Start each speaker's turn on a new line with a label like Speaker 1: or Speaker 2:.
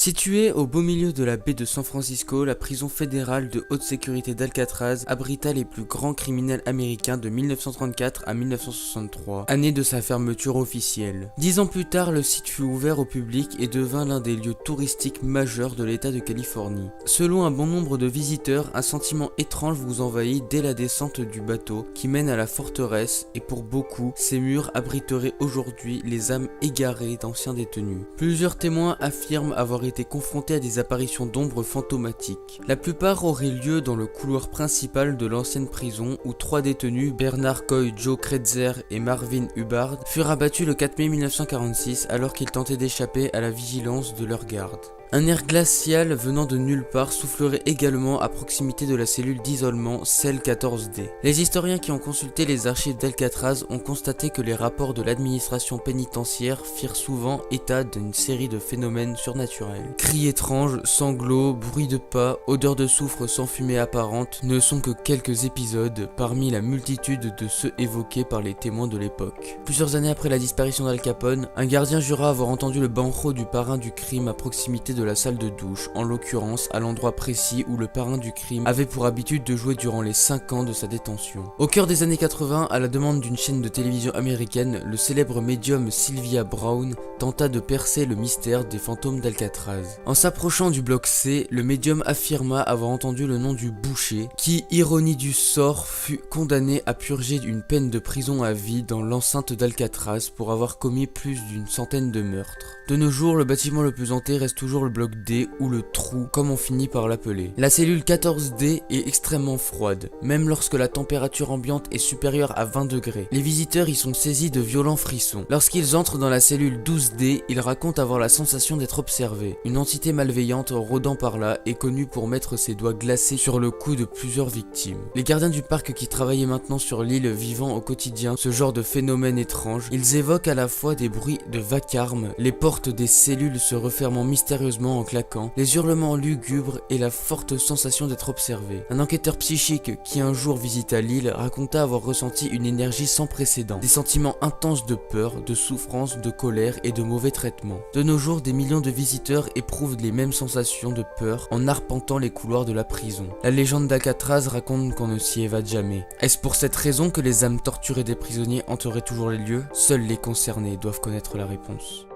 Speaker 1: Située au beau milieu de la baie de San Francisco, la prison fédérale de haute sécurité d'Alcatraz abrita les plus grands criminels américains de 1934 à 1963, année de sa fermeture officielle. 10 ans plus tard, le site fut ouvert au public et devint l'un des lieux touristiques majeurs de l'État de Californie. Selon un bon nombre de visiteurs, un sentiment étrange vous envahit dès la descente du bateau qui mène à la forteresse, et pour beaucoup, ces murs abriteraient aujourd'hui les âmes égarées d'anciens détenus. Plusieurs témoins affirment avoir été confrontés à des apparitions d'ombres fantomatiques. La plupart auraient lieu dans le couloir principal de l'ancienne prison où 3 détenus, Bernard Coy, Joe Kretzer et Marvin Hubbard, furent abattus le 4 mai 1946 alors qu'ils tentaient d'échapper à la vigilance de leur garde. Un air glacial venant de nulle part soufflerait également à proximité de la cellule d'isolement, celle 14D. Les historiens qui ont consulté les archives d'Alcatraz ont constaté que les rapports de l'administration pénitentiaire firent souvent état d'une série de phénomènes surnaturels. Cris étranges, sanglots, bruits de pas, odeurs de soufre sans fumée apparente ne sont que quelques épisodes parmi la multitude de ceux évoqués par les témoins de l'époque. Plusieurs années après la disparition d'Al Capone, un gardien jura avoir entendu le banjo du parrain du crime à proximité de la salle de douche, en l'occurrence à l'endroit précis où le parrain du crime avait pour habitude de jouer durant les 5 ans de sa détention. Au cœur des années 80, à la demande d'une chaîne de télévision américaine, le célèbre médium Sylvia Browne tenta de percer le mystère des fantômes d'Alcatraz. En s'approchant du bloc C, le médium affirma avoir entendu le nom du boucher, qui, ironie du sort, fut condamné à purger une peine de prison à vie dans l'enceinte d'Alcatraz pour avoir commis plus d'une centaine de meurtres. De nos jours, le bâtiment le plus hanté reste toujours le bloc D, ou le trou, comme on finit par l'appeler. La cellule 14D est extrêmement froide, même lorsque la température ambiante est supérieure à 20 degrés. Les visiteurs y sont saisis de violents frissons. Lorsqu'ils entrent dans la cellule 12D, ils racontent avoir la sensation d'être observés. Une entité malveillante rôdant par là est connue pour mettre ses doigts glacés sur le cou de plusieurs victimes. Les gardiens du parc qui travaillaient maintenant sur l'île vivant au quotidien ce genre de phénomène étrange, ils évoquent à la fois des bruits de vacarme, les portes des cellules se refermant mystérieusement en claquant, les hurlements lugubres et la forte sensation d'être observé. Un enquêteur psychique qui un jour visita l'île raconta avoir ressenti une énergie sans précédent, des sentiments intenses de peur, de souffrance, de colère et de mauvais traitements. De nos jours, des millions de visiteurs éprouvent les mêmes sensations de peur en arpentant les couloirs de la prison. La légende d'Alcatraz raconte qu'on ne s'y évade jamais. Est-ce pour cette raison que les âmes torturées des prisonniers hanteraient toujours les lieux? Seuls les concernés doivent connaître la réponse.